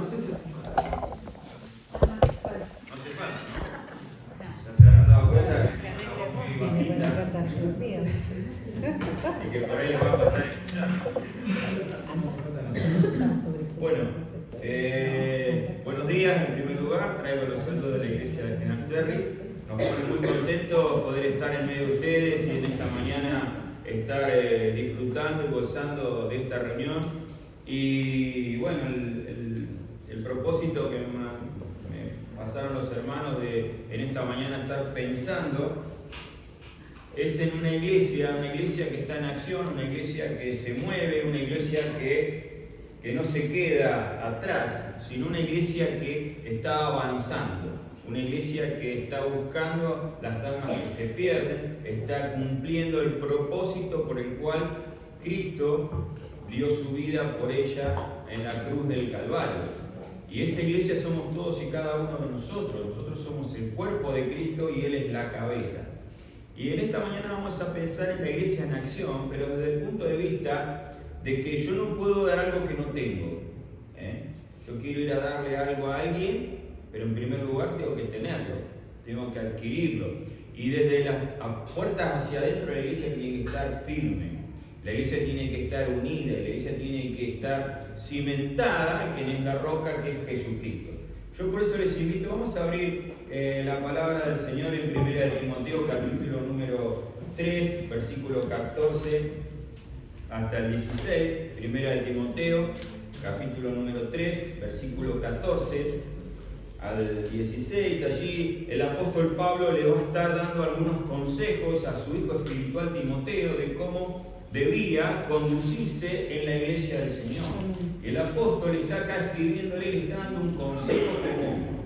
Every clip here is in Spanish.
no sé si no hace falta, ¿no? Ya se habrán dado cuenta que estamos muy bajitas y que por ahí les va a pasar escuchando. Bueno, buenos días. En primer lugar, traigo los saludos de la iglesia de General Serri. Nos pone muy contentos poder estar en medio de ustedes y en esta mañana estar disfrutando y gozando de esta reunión. Y bueno, el propósito que me pasaron los hermanos de en esta mañana estar pensando es en una iglesia que está en acción, una iglesia que se mueve, una iglesia que no se queda atrás, sino una iglesia que está avanzando, una iglesia que está buscando las almas que se pierden, está cumpliendo el propósito por el cual Cristo dio su vida por ella en la cruz del Calvario. Y esa iglesia somos todos y cada uno de nosotros. Nosotros somos el cuerpo de Cristo y Él es la cabeza. Y en esta mañana vamos a pensar en la iglesia en acción, pero desde el punto de vista de que yo no puedo dar algo que no tengo. Yo quiero ir a darle algo a alguien, pero en primer lugar tengo que tenerlo, tengo que adquirirlo. Y desde las puertas hacia adentro la iglesia tiene que estar firme, la iglesia tiene que estar unida, la iglesia tiene que estar cimentada en quien es la roca, que es Jesucristo. Yo por eso les invito, vamos a abrir la palabra del Señor en 1 Timoteo capítulo número 3, versículo 14 hasta el 16, 1 Timoteo capítulo número 3, versículo 14 al 16. Allí el apóstol Pablo le va a estar dando algunos consejos a su hijo espiritual Timoteo de cómo debía conducirse en la iglesia del Señor. El apóstol está acá escribiéndole, le está dando un consejo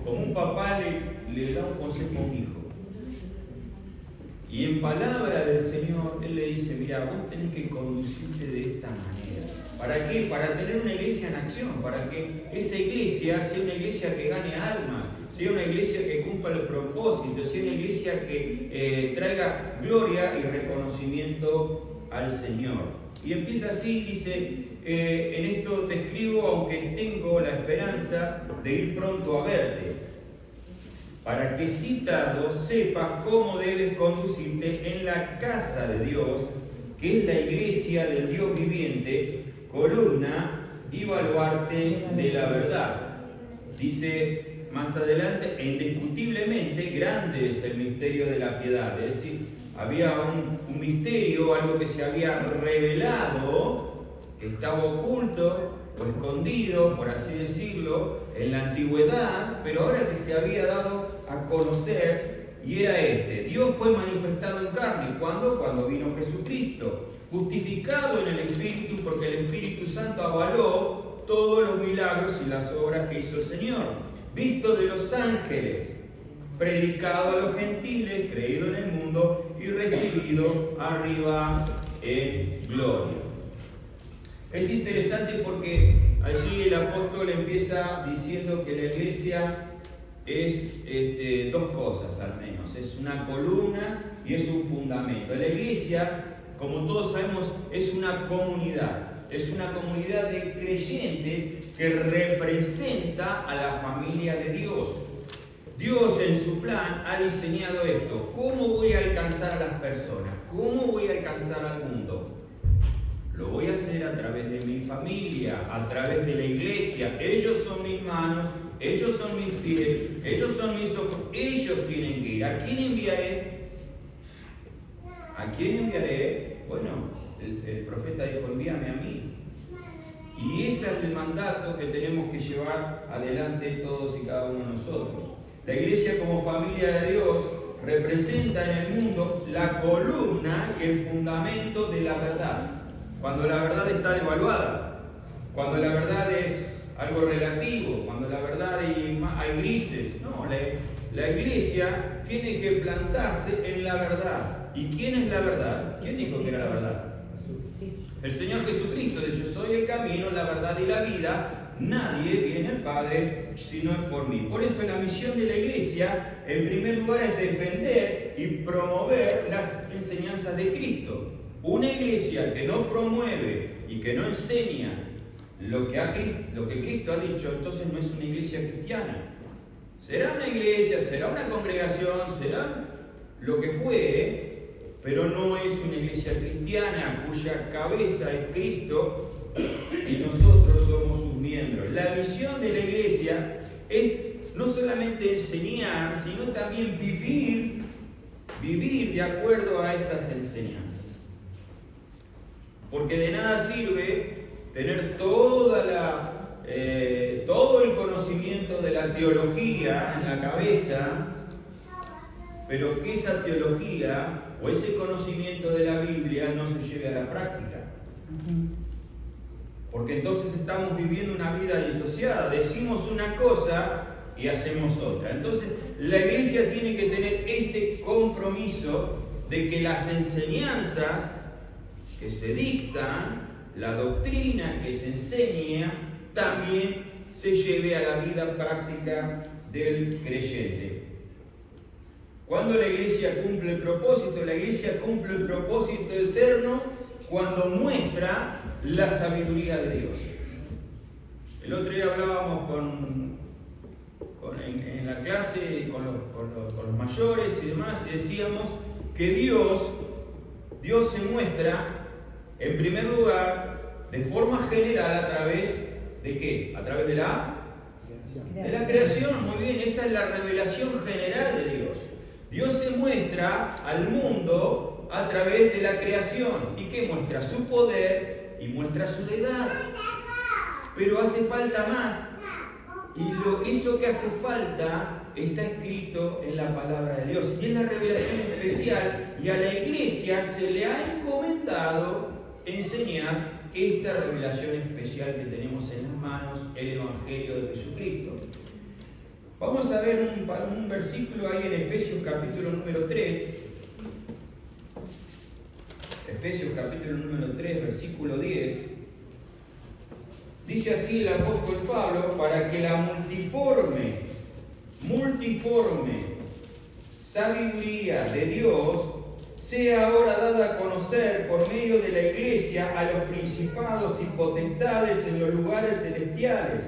como un papá le da un consejo a un hijo. Y en palabra del Señor, Él le dice, mira, vos tenés que conducirte de esta manera. ¿Para qué? Para tener una iglesia en acción, para que esa iglesia sea una iglesia que gane almas, sea una iglesia que cumpla el propósito, sea una iglesia que traiga gloria y reconocimiento al Señor. Y empieza así, dice, en esto te escribo, aunque tengo la esperanza de ir pronto a verte, para que si tardo sepas cómo debes conducirte en la casa de Dios, que es la iglesia del Dios viviente, columna y baluarte de la verdad. Dice más adelante, e indiscutiblemente grande es el misterio de la piedad. Es decir, había un misterio, algo que se había revelado, que estaba oculto o escondido, por así decirlo, en la antigüedad, pero ahora que se había dado a conocer, y era este: Dios fue manifestado en carne. ¿Cuándo? Cuando vino Jesucristo, justificado en el Espíritu, porque el Espíritu Santo avaló todos los milagros y las obras que hizo el Señor, visto de los ángeles, predicado a los gentiles, creído en el mundo y recibido arriba en gloria. Es interesante porque allí el apóstol empieza diciendo que la iglesia es dos cosas al menos, es una columna y es un fundamento. La iglesia, como todos sabemos, es una comunidad de creyentes que representa a la familia de Dios. Dios en su plan ha diseñado esto. ¿Cómo voy a alcanzar a las personas? ¿Cómo voy a alcanzar al mundo? Lo voy a hacer a través de mi familia, a través de la iglesia. Ellos son mis manos, ellos son mis pies, ellos son mis ojos, ellos tienen que ir. ¿A quién enviaré? ¿A quién enviaré? Bueno, el profeta dijo, envíame a mí. Y ese es el mandato que tenemos que llevar adelante todos y cada uno de nosotros. La iglesia como familia de Dios representa en el mundo la columna y el fundamento de la verdad. Cuando la verdad está devaluada, cuando la verdad es algo relativo, cuando la verdad hay grises, no, la iglesia tiene que plantarse en la verdad. ¿Y quién es la verdad? ¿Quién dijo que era la verdad? El Señor Jesucristo dice, yo soy el camino, la verdad y la vida, nadie viene al Padre si no es por mí. Por eso la misión de la iglesia, en primer lugar, es defender y promover las enseñanzas de Cristo. Una iglesia que no promueve y que no enseña lo que Cristo ha dicho, entonces no es una iglesia cristiana. Será una iglesia, será una congregación, será lo que fuere, pero no es una iglesia cristiana cuya cabeza es Cristo y nosotros somos sus miembros. La misión de la iglesia es no solamente enseñar, sino también vivir de acuerdo a esas enseñanzas. Porque de nada sirve tener todo el conocimiento de la teología en la cabeza, pero que esa teología o ese conocimiento de la Biblia no se lleve a la práctica. Porque entonces estamos viviendo una vida disociada, decimos una cosa y hacemos otra. Entonces la iglesia tiene que tener este compromiso de que las enseñanzas que se dictan, la doctrina que se enseña, también se lleve a la vida práctica del creyente. Cuando la iglesia cumple el propósito, la iglesia cumple el propósito eterno cuando muestra la sabiduría de Dios. El otro día hablábamos en la clase con los mayores y demás, y decíamos que Dios se muestra en primer lugar de forma general a través de ¿qué? A través de la creación. Muy bien, esa es la revelación general de Dios. Dios se muestra al mundo a través de la creación. ¿Y qué muestra? Su poder y muestra su deidad. Pero hace falta más. Y eso que hace falta está escrito en la palabra de Dios. Y es la revelación especial. Y a la iglesia se le ha encomendado enseñar esta revelación especial que tenemos en las manos, el Evangelio de Jesucristo. Vamos a ver un versículo ahí en Efesios capítulo número 3. Efesios capítulo número 3, versículo 10. Dice así el apóstol Pablo: para que la multiforme sabiduría de Dios sea ahora dada a conocer por medio de la iglesia a los principados y potestades en los lugares celestiales,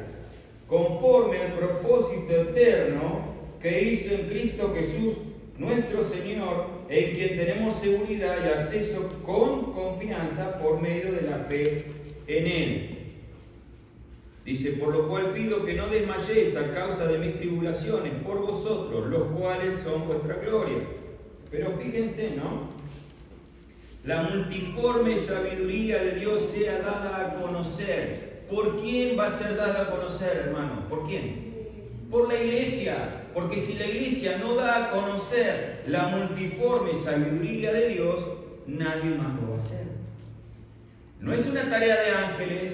conforme al propósito eterno que hizo en Cristo Jesús nuestro Señor, en quien tenemos seguridad y acceso con confianza por medio de la fe en Él. Dice: por lo cual pido que no desmayéis a causa de mis tribulaciones por vosotros, los cuales son vuestra gloria. Pero fíjense, ¿no? La multiforme sabiduría de Dios sea dada a conocer. ¿Por quién va a ser dada a conocer, hermano? ¿Por quién? Por la iglesia. Porque si la iglesia no da a conocer la multiforme sabiduría de Dios, nadie más lo va a hacer. No es una tarea de ángeles,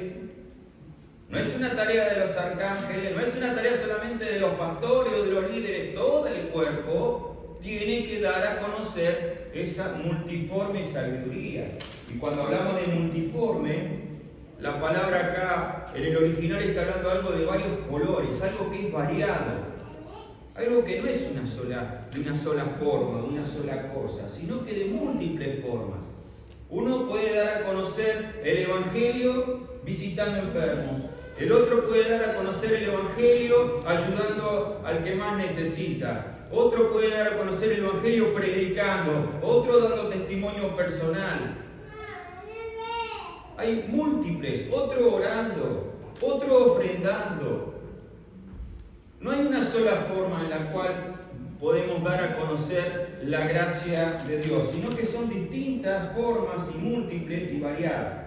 no es una tarea de los arcángeles, no es una tarea solamente de los pastores o de los líderes. Todo el cuerpo tiene que dar a conocer esa multiforme sabiduría. Y cuando hablamos de multiforme, la palabra acá en el original está hablando algo de varios colores, algo que es variado, algo que no es de una sola forma, de una sola cosa, sino que de múltiples formas. Uno puede dar a conocer el Evangelio visitando enfermos. El otro puede dar a conocer el Evangelio ayudando al que más necesita. Otro puede dar a conocer el Evangelio predicando. Otro dando testimonio personal. Hay múltiples. Otro orando. Otro ofrendando. No hay una sola forma en la cual podemos dar a conocer la gracia de Dios, sino que son distintas formas y múltiples y variadas.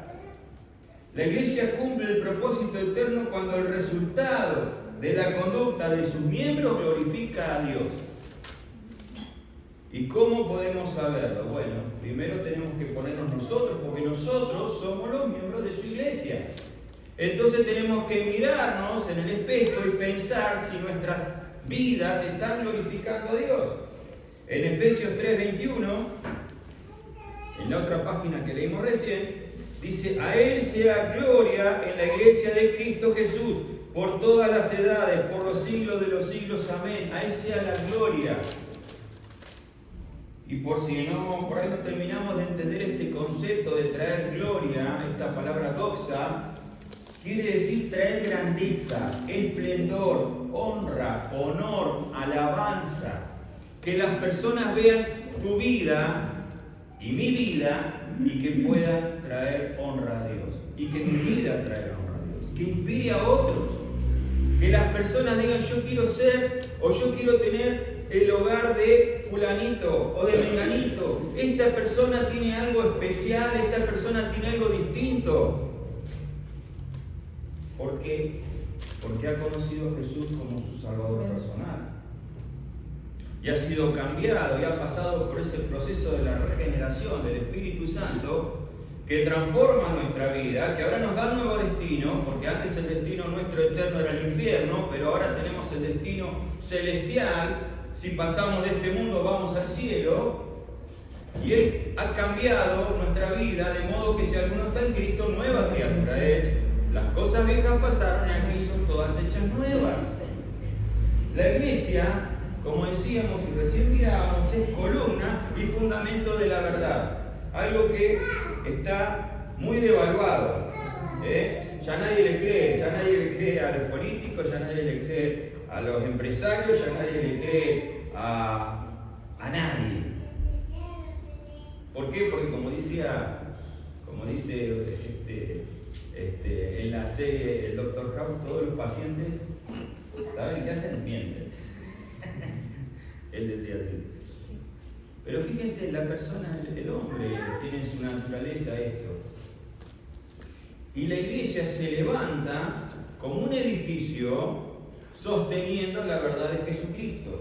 La iglesia cumple el propósito eterno cuando el resultado de la conducta de sus miembros glorifica a Dios. ¿Y cómo podemos saberlo? Bueno, primero tenemos que ponernos nosotros, porque nosotros somos los miembros de su iglesia. Entonces tenemos que mirarnos en el espejo y pensar si nuestras vidas están glorificando a Dios. En Efesios 3:21, en la otra página que leímos recién, dice: a Él sea gloria en la iglesia de Cristo Jesús, por todas las edades, por los siglos de los siglos. Amén. A Él sea la gloria. Y por ahí no terminamos de entender este concepto de traer gloria, esta palabra doxa, quiere decir traer grandeza, esplendor, honra, honor, alabanza. Que las personas vean tu vida y mi vida y que puedan traer honra a Dios. Y que mi vida traiga honra a Dios. Que inspire a otros. Que las personas digan, yo quiero ser o yo quiero tener el hogar de fulanito o de menganito. Esta persona tiene algo especial, esta persona tiene algo distinto. ¿Por qué? Porque ha conocido a Jesús como su Salvador personal. Y ha sido cambiado y ha pasado por ese proceso de la regeneración del Espíritu Santo que transforma nuestra vida, que ahora nos da un nuevo destino, porque antes el destino nuestro eterno era el infierno, pero ahora tenemos el destino celestial. Si pasamos de este mundo vamos al cielo. Y Él ha cambiado nuestra vida, de modo que si alguno está en Cristo, nueva criatura es. Las cosas viejas pasaron y aquí son todas hechas nuevas. La iglesia, como decíamos y recién mirábamos, es columna y fundamento de la verdad. Algo que está muy devaluado. Ya nadie le cree a los políticos, ya nadie le cree a los empresarios, ya nadie le cree a nadie. ¿Por qué? Porque como dice en la serie el Dr. House, todos los pacientes, ¿saben qué hacen? Mienten. Él decía así. Pero fíjense, la persona, el hombre, tiene en su naturaleza esto. Y la iglesia se levanta como un edificio sosteniendo la verdad de Jesucristo.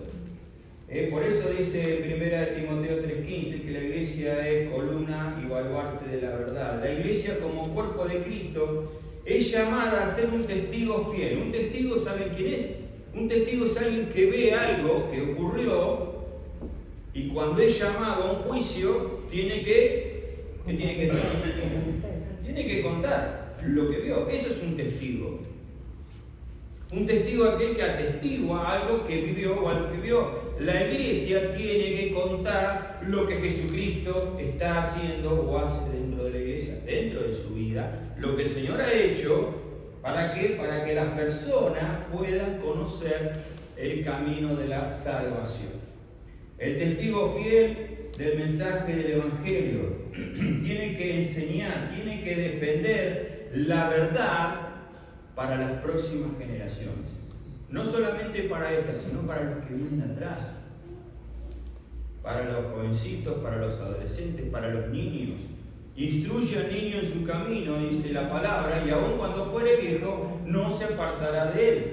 Por eso dice 1 Timoteo 3:15 que la iglesia es columna y baluarte de la verdad. La iglesia, como cuerpo de Cristo, es llamada a ser un testigo fiel. Un testigo, ¿saben quién es? Un testigo es alguien que ve algo que ocurrió y cuando es llamado a un juicio tiene que contar lo que vio. Eso es un testigo. Un testigo es aquel que atestigua algo que vivió o algo que vio. La iglesia tiene que contar lo que Jesucristo está haciendo o hace dentro de la iglesia, dentro de su vida, lo que el Señor ha hecho. ¿Para qué? Para que las personas puedan conocer el camino de la salvación. El testigo fiel del mensaje del Evangelio tiene que enseñar, tiene que defender la verdad para las próximas generaciones. No solamente para estas, sino para los que vienen atrás. Para los jovencitos, para los adolescentes, para los niños. Instruye al niño en su camino, dice la palabra, y aun cuando fuere viejo, no se apartará de él.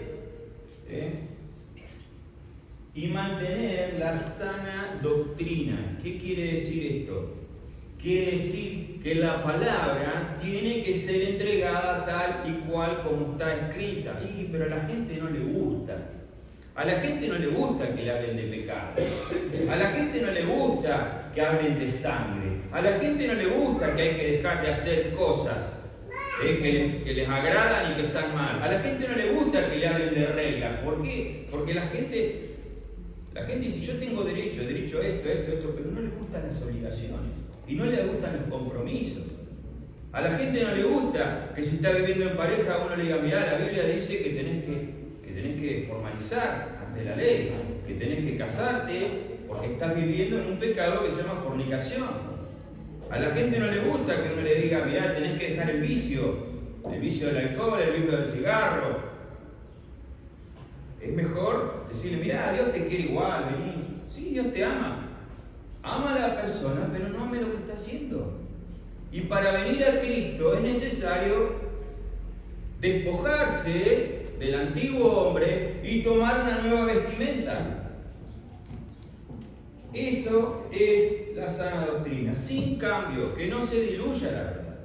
Y mantener la sana doctrina. ¿Qué quiere decir esto? Quiere decir que la palabra tiene que ser entregada tal y cual como está escrita. Pero a la gente no le gusta. A la gente no le gusta que le hablen de pecado. A la gente no le gusta que hablen de sangre. A la gente no le gusta que hay que dejar de hacer cosas que les agradan y que están mal. A la gente no le gusta que le hablen de reglas. ¿Por qué? Porque la gente dice, yo tengo derecho a esto, pero no les gustan las obligaciones. Y no le gustan los compromisos. A la gente no le gusta que si está viviendo en pareja uno le diga, mirá, la Biblia dice que tenés que formalizar ante la ley, que tenés que casarte porque estás viviendo en un pecado que se llama fornicación. A la gente no le gusta que uno le diga, mirá, tenés que dejar el vicio del alcohol, el vicio del cigarro. Es mejor decirle, mirá, Dios te quiere igual, vení. Sí, Dios te ama. Ama a la persona, pero no ame lo que está haciendo. Y para venir a Cristo es necesario despojarse del antiguo hombre y tomar una nueva vestimenta. Eso es la sana doctrina, sin cambio, que no se diluya la verdad.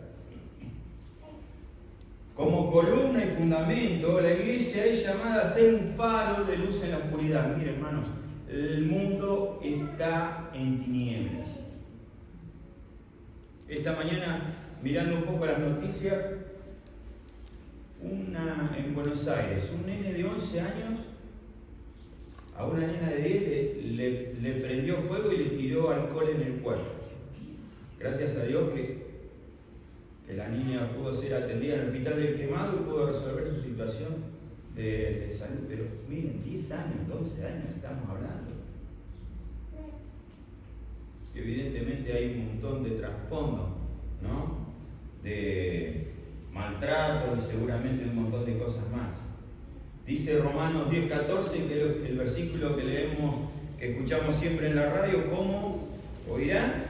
Como columna y fundamento, la iglesia es llamada a ser un faro de luz en la oscuridad. Miren, hermanos, el mundo está en tinieblas. Esta mañana, mirando un poco las noticias, en Buenos Aires, un nene de 11 años a una nena de 10 le prendió fuego y le tiró alcohol en el cuerpo. Gracias a Dios que que la niña pudo ser atendida en el hospital del Quemado y pudo resolver su situación de salud. Pero miren, 10 años, 12 años estamos hablando. Evidentemente hay un montón de trasfondo, ¿no? De maltrato y seguramente un montón de cosas más. Dice Romanos 10:14, que es el versículo que leemos, que escuchamos siempre en la radio: ¿cómo oirán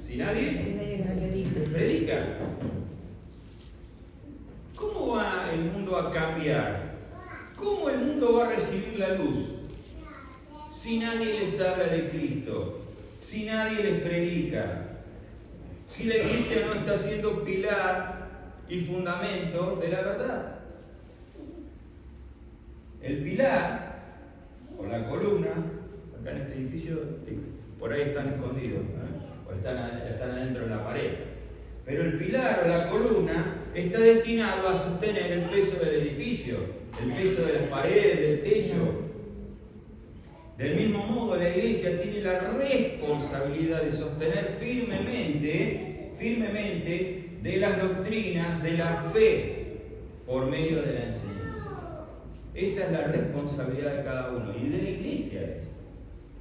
si nadie predica? ¿Cómo va el mundo a cambiar? ¿Cómo el mundo va a recibir la luz si nadie les habla de Cristo? Si nadie les predica, si la iglesia no está siendo pilar y fundamento de la verdad. El pilar o la columna, acá en este edificio, por ahí están escondidos, o están adentro de la pared. Pero el pilar o la columna está destinado a sostener el peso del edificio, el peso de las paredes, del techo. Del mismo modo, la iglesia tiene la responsabilidad de sostener firmemente de las doctrinas de la fe por medio de la enseñanza. Esa es la responsabilidad de cada uno y de la iglesia.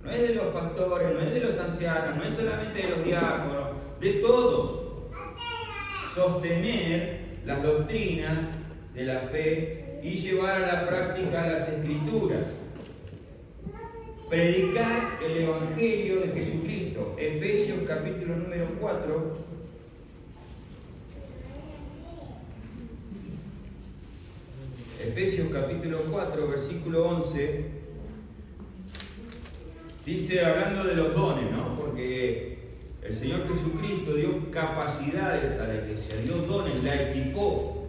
No es de los pastores, no es de los ancianos, no es solamente de los diáconos, de todos. Sostener las doctrinas de la fe y llevar a la práctica las escrituras. Predicar el Evangelio de Jesucristo. Efesios capítulo número 4. Efesios capítulo 4, versículo 11. Dice, hablando de los dones, ¿no? Porque el Señor Jesucristo dio capacidades a la iglesia, dio dones, la equipó,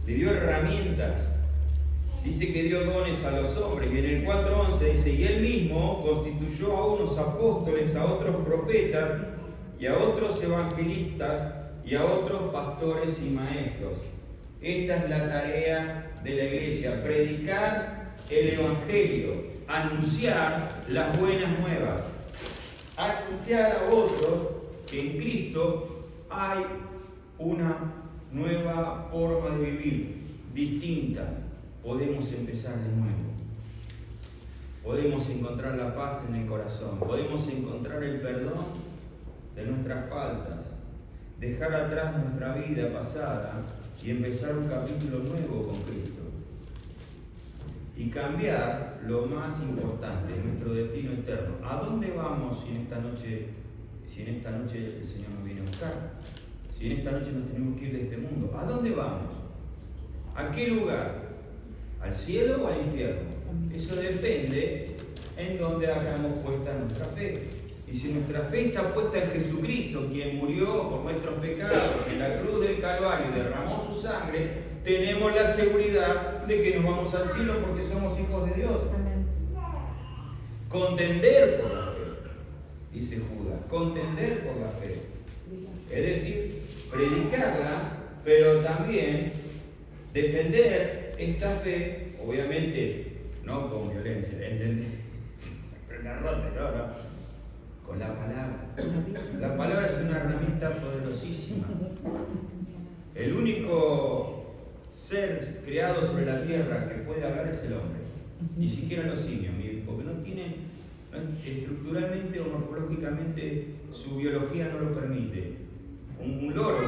le dio herramientas. Dice que dio dones a los hombres, y en el 4:11 dice: y él mismo constituyó a unos apóstoles, a otros profetas, y a otros evangelistas, y a otros pastores y maestros. Esta es la tarea de la iglesia: predicar el Evangelio, anunciar las buenas nuevas, anunciar a otros que en Cristo hay una nueva forma de vivir, distinta. Podemos empezar de nuevo. Podemos encontrar la paz en el corazón. Podemos encontrar el perdón de nuestras faltas. Dejar atrás nuestra vida pasada y empezar un capítulo nuevo con Cristo. Y cambiar lo más importante, nuestro destino eterno. ¿A dónde vamos si en esta noche el Señor nos viene a buscar? Si en esta noche nos tenemos que ir de este mundo, ¿a dónde vamos? ¿A qué lugar? ¿Al cielo o al infierno? Eso depende en donde hayamos puesta nuestra fe. Y si nuestra fe está puesta en Jesucristo, quien murió por nuestros pecados en la cruz del Calvario y derramó su sangre, tenemos la seguridad de que nos vamos al cielo porque somos hijos de Dios. Amén. Contender por la fe, dice Judas, contender por la fe. Es decir, predicarla, pero también defender esta fe, obviamente, no con violencia, ¿entendés? No. Con la palabra. La palabra es una herramienta poderosísima. El único ser creado sobre la tierra que puede hablar es el hombre. Ni siquiera los simios, porque estructuralmente o morfológicamente su biología no lo permite. Un loro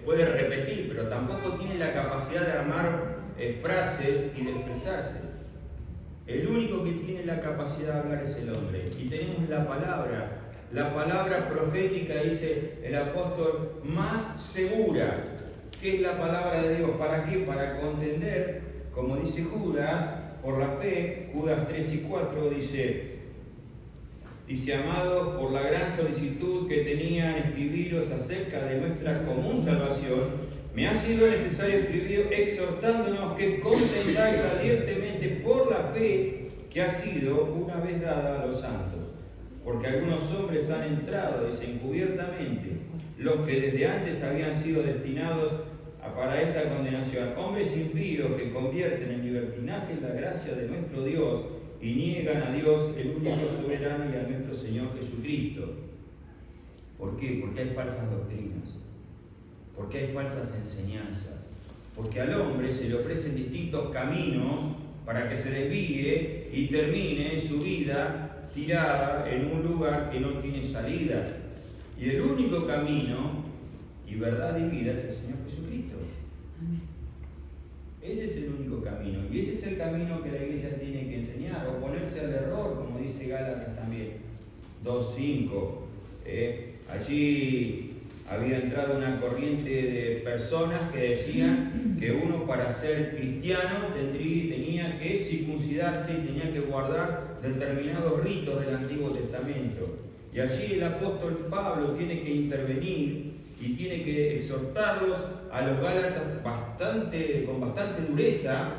puede repetir, pero tampoco tiene la capacidad de armar frases y de expresarse. El único que tiene la capacidad de hablar es el hombre. Y tenemos la palabra profética, dice el apóstol, más segura, que es la palabra de Dios. ¿Para qué? Para contender, como dice Judas, por la fe. Judas 3:4 dice: amado, por la gran solicitud que tenía en escribiros acerca de nuestra común salvación, me ha sido necesario escribir exhortándonos que contendáis ardientemente por la fe que ha sido una vez dada a los santos. Porque algunos hombres han entrado, dice, encubiertamente, los que desde antes habían sido destinados para esta condenación, hombres impíos que convierten en libertinaje la gracia de nuestro Dios y niegan a Dios, el único soberano, y a nuestro Señor Jesucristo. ¿Por qué? Porque hay falsas doctrinas. porque hay falsas enseñanzas, porque al hombre se le ofrecen distintos caminos para que se desvíe y termine su vida tirada en un lugar que no tiene salida. Y el único camino y verdad y vida es el Señor Jesucristo. Ese es el único camino, y ese es el camino que la iglesia tiene que enseñar, oponerse al error, como dice Gálatas también 2:5. Allí había entrado una corriente de personas que decían que uno para ser cristiano tenía que circuncidarse y tenía que guardar determinados ritos del Antiguo Testamento. Y allí el apóstol Pablo tiene que intervenir y tiene que exhortarlos a los Gálatas con bastante dureza,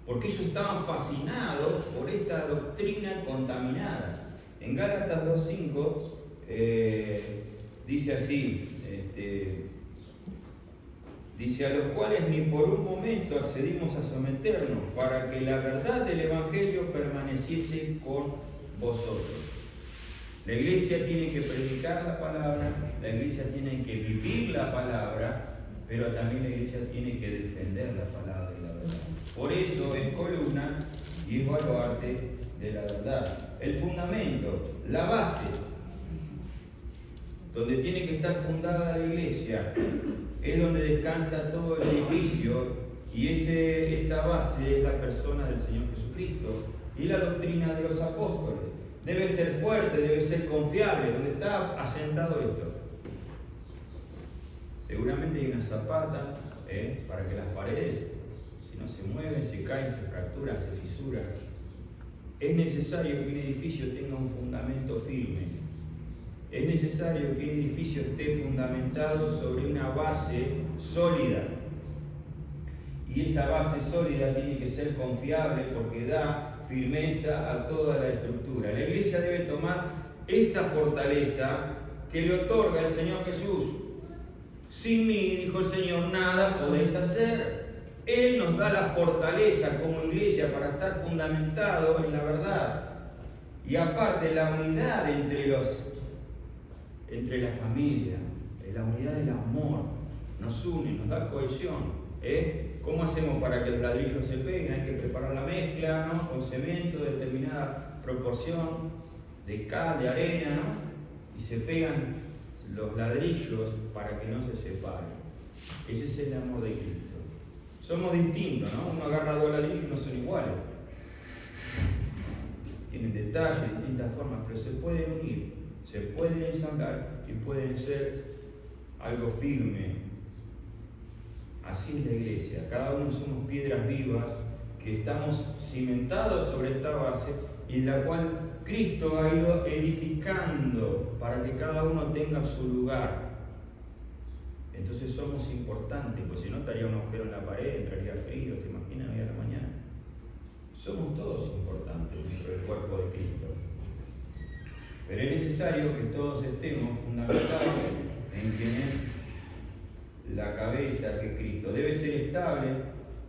porque ellos estaban fascinados por esta doctrina contaminada. En Gálatas 2:5 dice así, dice: a los cuales ni por un momento accedimos a someternos, para que la verdad del Evangelio permaneciese con vosotros. La iglesia tiene que predicar la palabra, la iglesia tiene que vivir la palabra, pero también la iglesia tiene que defender la palabra y la verdad. Por eso es columna y es baluarte de la verdad. El fundamento, la base, donde tiene que estar fundada la iglesia, es donde descansa todo el edificio, y esa base es la persona del Señor Jesucristo y la doctrina de los apóstoles. Debe ser fuerte, debe ser confiable. ¿Dónde está asentado esto? Seguramente hay una zapata para que las paredes, si no se mueven, se caen, se fracturan, se fisuran. Es necesario que un edificio tenga un fundamento firme. Es necesario que un edificio esté fundamentado sobre una base sólida. Y esa base sólida tiene que ser confiable, porque da firmeza a toda la estructura. La iglesia debe tomar esa fortaleza que le otorga el Señor Jesús. Sin mí, dijo el Señor, nada podéis hacer. Él nos da la fortaleza como iglesia para estar fundamentado en la verdad. Y aparte, la unidad entre la familia, la unidad del amor, nos une, nos da cohesión. ¿Cómo hacemos para que los ladrillos se peguen? Hay que preparar la mezcla, ¿no? Con cemento de determinada proporción, de cal, de arena, ¿no? Y se pegan los ladrillos para que no se separen. Ese es el amor de Cristo. Somos distintos, ¿no? Uno agarra dos ladrillos y no son iguales. Tienen detalles, distintas formas, pero se pueden unir, se pueden ensamblar y pueden ser algo firme. Así es la iglesia. Cada uno somos piedras vivas que estamos cimentados sobre esta base, y en la cual Cristo ha ido edificando para que cada uno tenga su lugar. Entonces somos importantes, pues si no estaría un agujero en la pared, entraría frío, ¿se imaginan hoy a la mañana? Somos todos importantes dentro del cuerpo de Cristo. Pero es necesario que todos estemos fundamentados en quien es la cabeza, que es Cristo. Debe ser estable.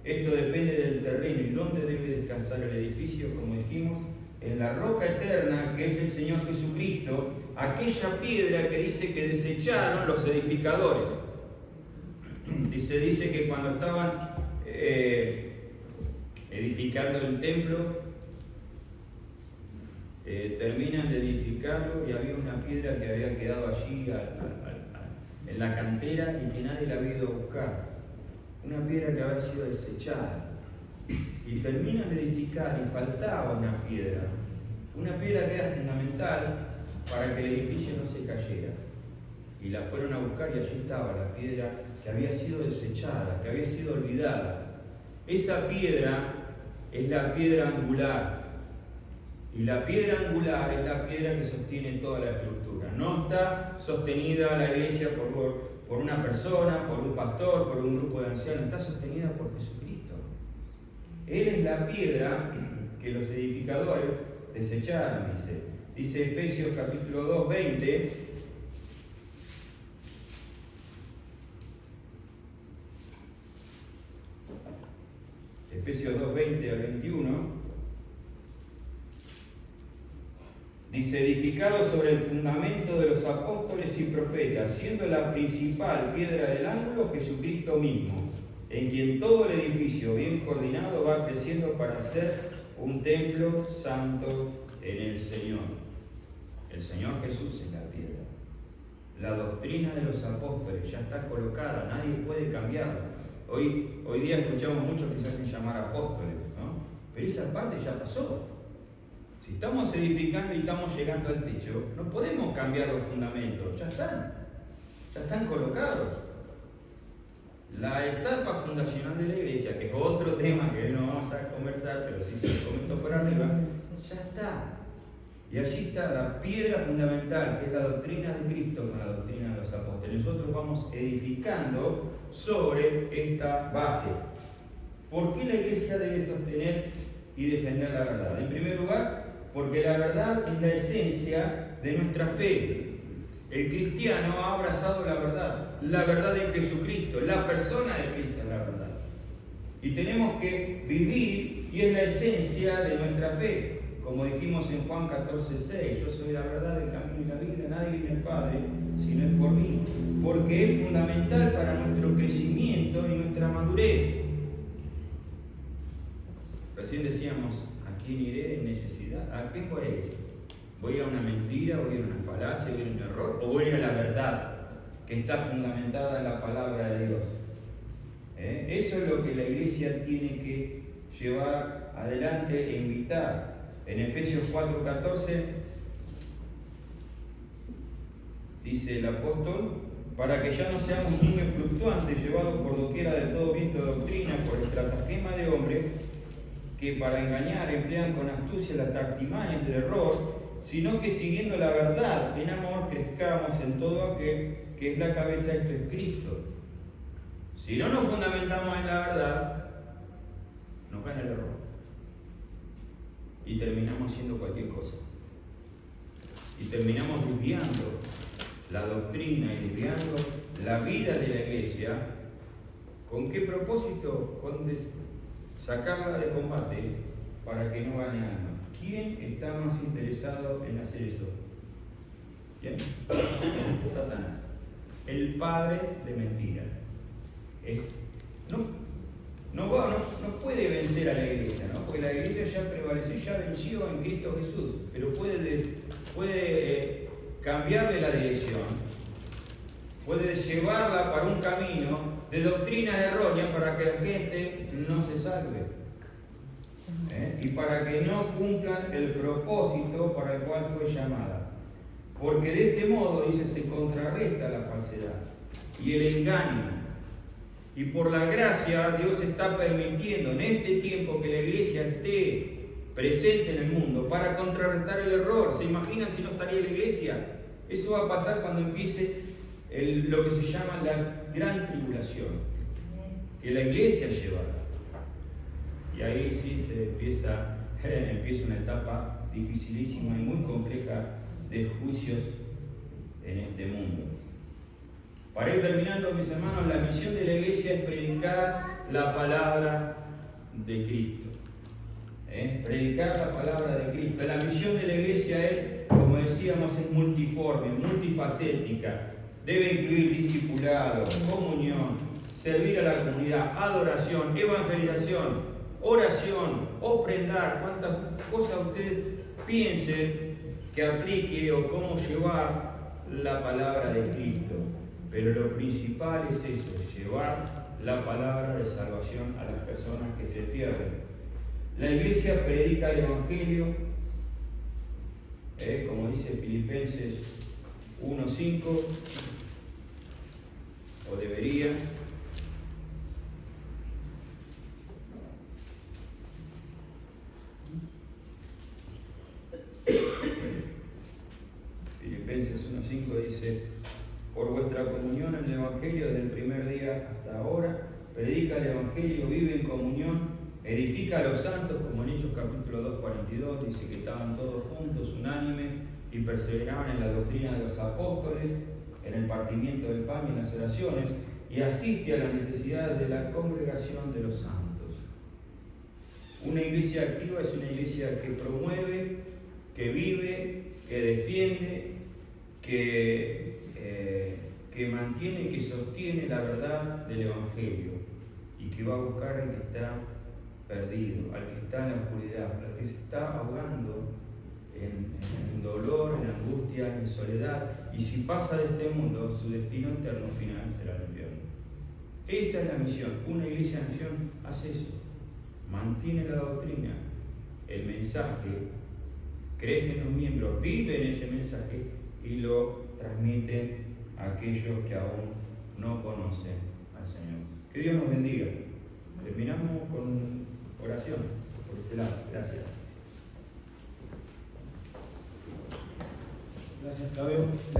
Esto depende del terreno. ¿Y dónde debe descansar el edificio? Como dijimos, en la roca eterna, que es el Señor Jesucristo, aquella piedra que dice que desecharon los edificadores. Dice que cuando estaban edificando el templo, terminan de edificarlo, y había una piedra que había quedado allí en la cantera y que nadie la había ido a buscar. Una piedra que había sido desechada. Y terminan de edificar y faltaba una piedra que era fundamental para que el edificio no se cayera. Y la fueron a buscar, y allí estaba la piedra que había sido desechada, que había sido olvidada. Esa piedra es la piedra angular. Y la piedra angular es la piedra que sostiene toda la estructura. No está sostenida la iglesia por una persona, por un pastor, por un grupo de ancianos. Está sostenida por Jesucristo. Él es la piedra que los edificadores desecharon, dice Efesios capítulo 2, 20. Efesios 2, 20 al 21. Dice, edificado sobre el fundamento de los apóstoles y profetas, siendo la principal piedra del ángulo Jesucristo mismo, en quien todo el edificio bien coordinado va creciendo para ser un templo santo en el Señor. El Señor Jesús es la piedra. La doctrina de los apóstoles ya está colocada, nadie puede cambiarla. Hoy día escuchamos muchos que se hacen llamar apóstoles, ¿no? Pero esa parte ya pasó. Si estamos edificando y estamos llegando al techo, no podemos cambiar los fundamentos, ya están colocados. La etapa fundacional de la iglesia, que es otro tema que no vamos a conversar, pero sí se lo comento por arriba, ya está. Y allí está la piedra fundamental, que es la doctrina de Cristo con la doctrina de los apóstoles. Nosotros vamos edificando sobre esta base. ¿Por qué la iglesia debe sostener y defender la verdad? En primer lugar, porque la verdad es la esencia de nuestra fe. El cristiano ha abrazado la verdad de Jesucristo, la persona de Cristo es la verdad. Y tenemos que vivir, y es la esencia de nuestra fe. Como dijimos en Juan 14:6, yo soy la verdad, el camino y la vida, nadie viene al Padre si no es por mí. Porque es fundamental para nuestro crecimiento y nuestra madurez. Recién decíamos, ¿a quién iré en necesidad? ¿A qué por ello? ¿Voy a una mentira, voy a una falacia, voy a un error? ¿O voy a la verdad que está fundamentada en la palabra de Dios? Eso es lo que la iglesia tiene que llevar adelante e invitar. En Efesios 4:14 dice el apóstol, para que ya no seamos niños fluctuantes, llevados por doquiera de todo viento de doctrina, por estratagema de hombre, que para engañar emplean con astucia las artimañas del error, sino que siguiendo la verdad en amor crezcamos en todo aquel que es la cabeza, esto es Cristo. Si no nos fundamentamos en la verdad, nos gana el error y terminamos haciendo cualquier cosa y terminamos desviando la doctrina y desviando la vida de la iglesia. ¿Con qué propósito? Con sacarla de combate para que no gane alma. ¿Quién está más interesado en hacer eso? ¿Quién? Satanás, el padre de mentiras. No puede vencer a la iglesia, ¿no? Porque la iglesia ya prevaleció, ya venció en Cristo Jesús, pero puede cambiarle la dirección, puede llevarla para un camino de doctrinas erróneas para que la gente no se salve. Y para que no cumplan el propósito para el cual fue llamada. Porque de este modo, dice, se contrarresta la falsedad y el engaño. Y por la gracia, Dios está permitiendo en este tiempo que la iglesia esté presente en el mundo para contrarrestar el error. ¿Se imaginan si no estaría la iglesia? Eso va a pasar cuando empiece lo que se llama la gran tribulación, que la iglesia llevará. Y ahí sí se empieza una etapa dificilísima y muy compleja de juicios en este mundo. Para ir terminando, mis hermanos, la misión de la iglesia es predicar la palabra de Cristo. Predicar la palabra de Cristo. La misión de la iglesia es, como decíamos, es multiforme, multifacética. Debe incluir discipulado, comunión, servir a la comunidad, adoración, evangelización, oración, ofrendar, cuántas cosas usted piense que aplique o cómo llevar la palabra de Cristo. Pero lo principal es eso, llevar la palabra de salvación a las personas que se pierden. La iglesia predica el Evangelio, como dice Filipenses 1:5, o debería. Filipenses 1:5 dice, por vuestra comunión en el Evangelio desde el primer día hasta ahora, predica el Evangelio, vive en comunión, edifica a los santos, como en Hechos capítulo 2:42, dice que estaban todos juntos, unánimes, y perseveraban en la doctrina de los apóstoles, en el partimiento del pan y en las oraciones, y asiste a las necesidades de la congregación de los santos. Una iglesia activa es una iglesia que promueve, que vive que defiende, que mantiene, que sostiene la verdad del Evangelio y que va a buscar al que está perdido, al que está en la oscuridad, al que se está ahogando en dolor, en angustia, en soledad, y si pasa de este mundo, su destino eterno final será el infierno. Esa es la misión. Una iglesia de misión hace eso, mantiene la doctrina, el mensaje, crece en los miembros, viven ese mensaje y lo transmiten a aquellos que aún no conocen al Señor. Que Dios nos bendiga. Terminamos con oración por este lado. Gracias. Gracias, Claudio. Gracias.